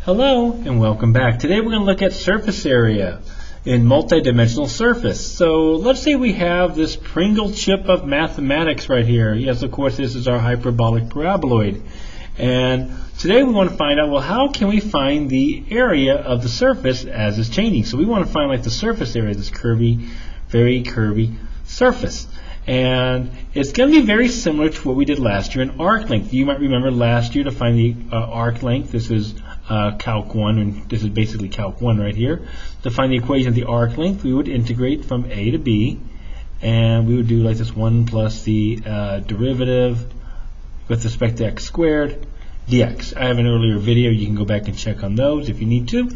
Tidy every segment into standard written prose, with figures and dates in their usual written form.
Hello and welcome back. Today we're going to look at surface area in multidimensional surface. So let's say we have this Pringle chip of mathematics right here. Yes, of course, this is our hyperbolic paraboloid. And today we want to find out, well, how can we find the area of the surface as it's changing? So we want to find like the surface area, this curvy, very curvy surface. And it's going to be very similar to what we did last year in arc length. You might remember last year to find the arc length. This is Calc 1, and this is basically Calc 1 right here. To find the equation of the arc length, we would integrate from A to B, and we would do like this 1 plus the derivative with respect to x squared dx. I have an earlier video. You can go back and check on those if you need to.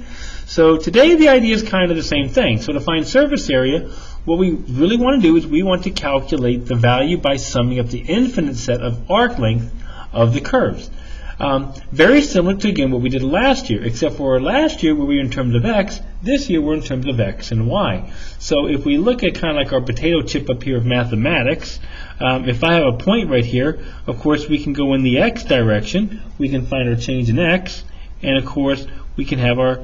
So today the idea is kind of the same thing. So to find surface area, what we really want to do is we want to calculate the value by summing up the infinite set of arc length of the curves. Very similar to, again, what we did last year, except for last year where we were in terms of x, this year we're in terms of x and y. So if we look at kind of like our potato chip up here of mathematics, if I have a point right here, of course we can go in the x direction, we can find our change in x, and of course we can have our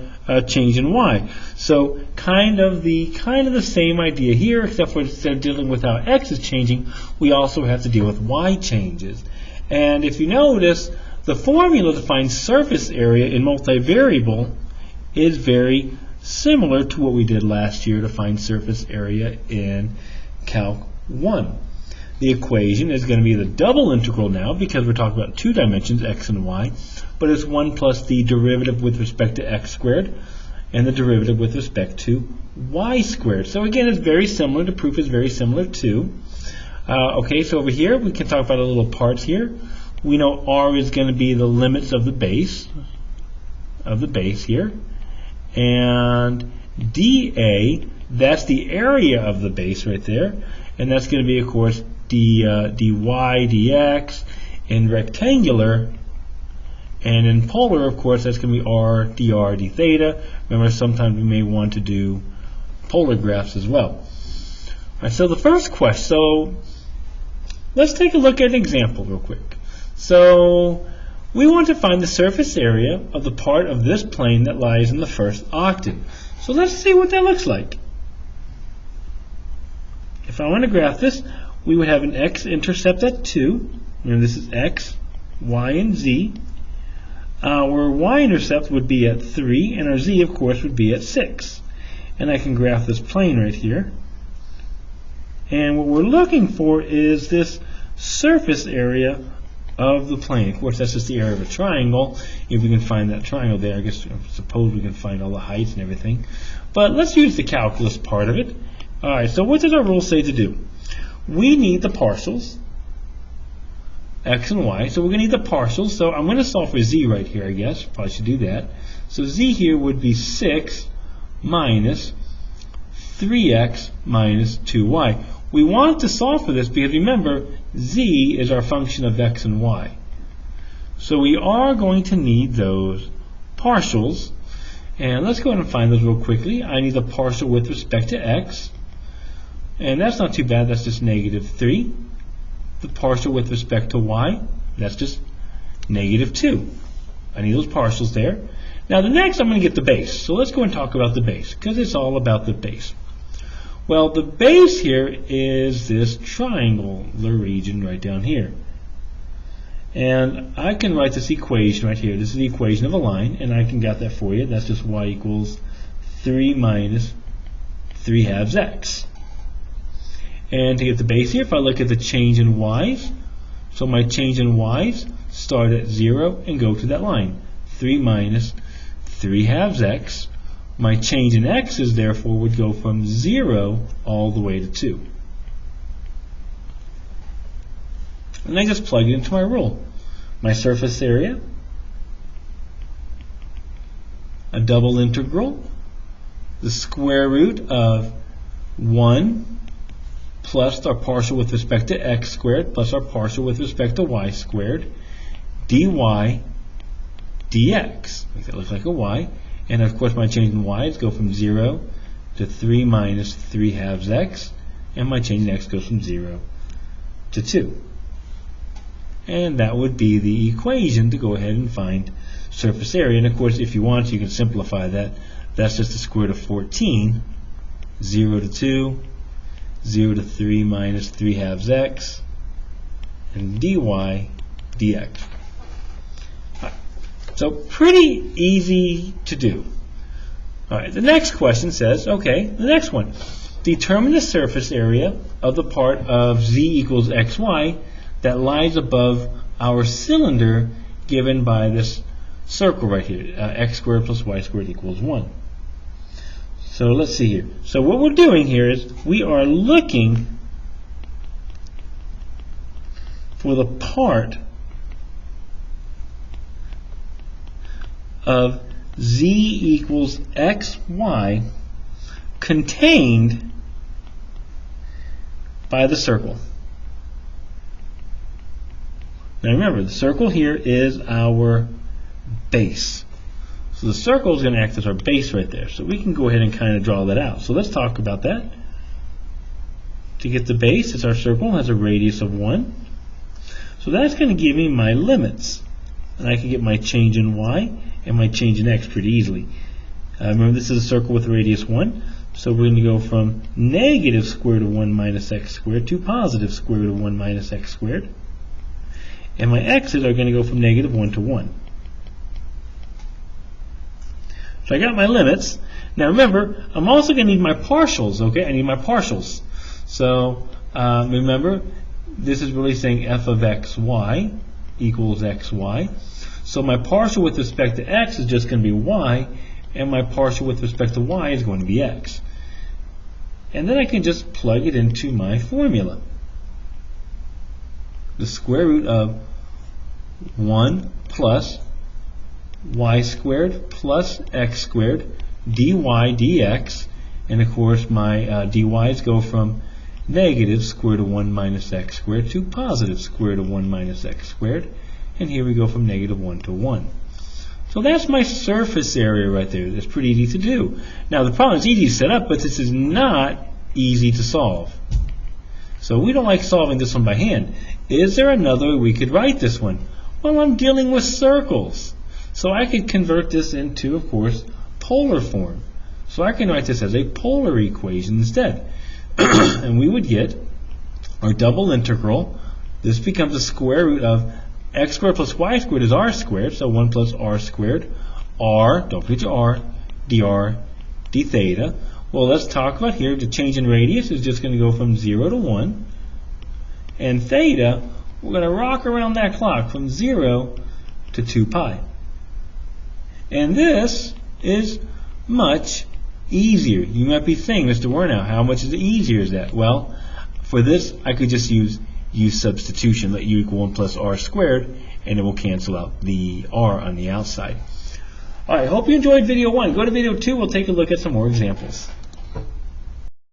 change in y. So kind of the same idea here, except for instead of dealing with how x is changing, we also have to deal with y changes. And if you notice, the formula to find surface area in multivariable is very similar to what we did last year to find surface area in Calc 1. The equation is going to be the double integral now because we're talking about two dimensions, x and y, but it's 1 plus the derivative with respect to x squared and the derivative with respect to y squared. So again, it's very similar. The proof is very similar too. Okay, so over here we can talk about a little parts here. We know r is going to be the limits of the base here, and dA, that's the area of the base right there, and that's going to be, of course, dy dx in rectangular, and in polar, of course, that's going to be r dr d theta. Remember, sometimes we may want to do polar graphs as well. All right, so the first question, so let's take a look at an example real quick. So we want to find the surface area of the part of this plane that lies in the first octave. So let's see what that looks like. If I want to graph this, we would have an x-intercept at 2. And this is x, y, and z. Our y-intercept would be at 3, and our z, of course, would be at 6. And I can graph this plane right here. And what we're looking for is this surface area of the plane. Of course, that's just the area of a triangle. If we can find that triangle there, I suppose we can find all the heights and everything. But let's use the calculus part of it. All right, so what does our rule say to do? We need the partials, x and y. So we're going to need the partials. So I'm going to solve for z right here, I guess. Probably should do that. So z here would be 6 minus 3x minus 2y. We want to solve for this because remember, z is our function of x and y. So we are going to need those partials. And let's go ahead and find those real quickly. I need the partial with respect to x. And that's not too bad. That's just negative 3. The partial with respect to y, that's just negative 2. I need those partials there. Now the next, I'm going to get the base. So let's go and talk about the base because it's all about the base. Well, the base here is this triangular region right down here. And I can write this equation right here. This is the equation of a line, and I can get that for you. That's just y equals 3 minus 3 halves x. And to get the base here, if I look at the change in y's, so my change in y's start at 0 and go to that line. 3 minus 3 halves x. My change in x's, therefore, would go from 0 all the way to 2. And I just plug it into my rule. My surface area, a double integral, the square root of 1 plus our partial with respect to x squared plus our partial with respect to y squared, dy dx. Make that look like a y. And of course my change in y's go from 0 to 3 minus 3 halves x, and my change in x goes from 0 to 2. and that would be the equation to go ahead and find surface area. And of course, if you want, you can simplify that. That's just the square root of 14, 0 to 2, 0 to 3 minus 3 halves x, and dy dx. So pretty easy to do. All right, the next question says, okay, the next one. Determine the surface area of the part of z equals xy that lies above our cylinder given by this circle right here, x squared plus y squared equals 1. So let's see here. So what we're doing here is we are looking for the part of z equals xy contained by the circle. Now remember, the circle here is our base. So the circle is going to act as our base right there. So we can go ahead and kind of draw that out. So let's talk about that. To get the base, it's our circle, has a radius of 1. So that's going to give me my limits. And I can get my change in y and my change in x pretty easily. Remember, this is a circle with radius 1. So we're going to go from negative square root of 1 minus x squared to positive square root of 1 minus x squared. And my x's are going to go from negative 1 to 1. So I got my limits. Now remember, I'm also going to need my partials, okay? I need my partials. So remember, this is really saying f of xy equals xy. So my partial with respect to x is just going to be y, and my partial with respect to y is going to be x. And then I can just plug it into my formula. The square root of 1 plus y squared plus x squared dy dx, and of course my dy's go from negative square root of 1 minus x squared to positive square root of 1 minus x squared, and here we go from negative 1 to 1. So that's my surface area right there. That's pretty easy to do. Now the problem is easy to set up, but this is not easy to solve. So we don't like solving this one by hand. Is there another way we could write this one? Well, I'm dealing with circles. So I could convert this into, of course, polar form. So I can write this as a polar equation instead. And we would get our double integral. This becomes the square root of x squared plus y squared is r squared, so 1 plus r squared. R, don't forget your r, dr d theta. Well, let's talk about here. The change in radius is just going to go from 0 to 1. And theta, we're going to rock around that clock from 0 to 2 pi. And this is much easier. You might be saying, Mr. Wernow, how much easier is that? Well, for this, I could just use substitution, let u equal 1 plus r squared, and it will cancel out the r on the outside. All right, hope you enjoyed video 1. Go to video 2, we'll take a look at some more examples.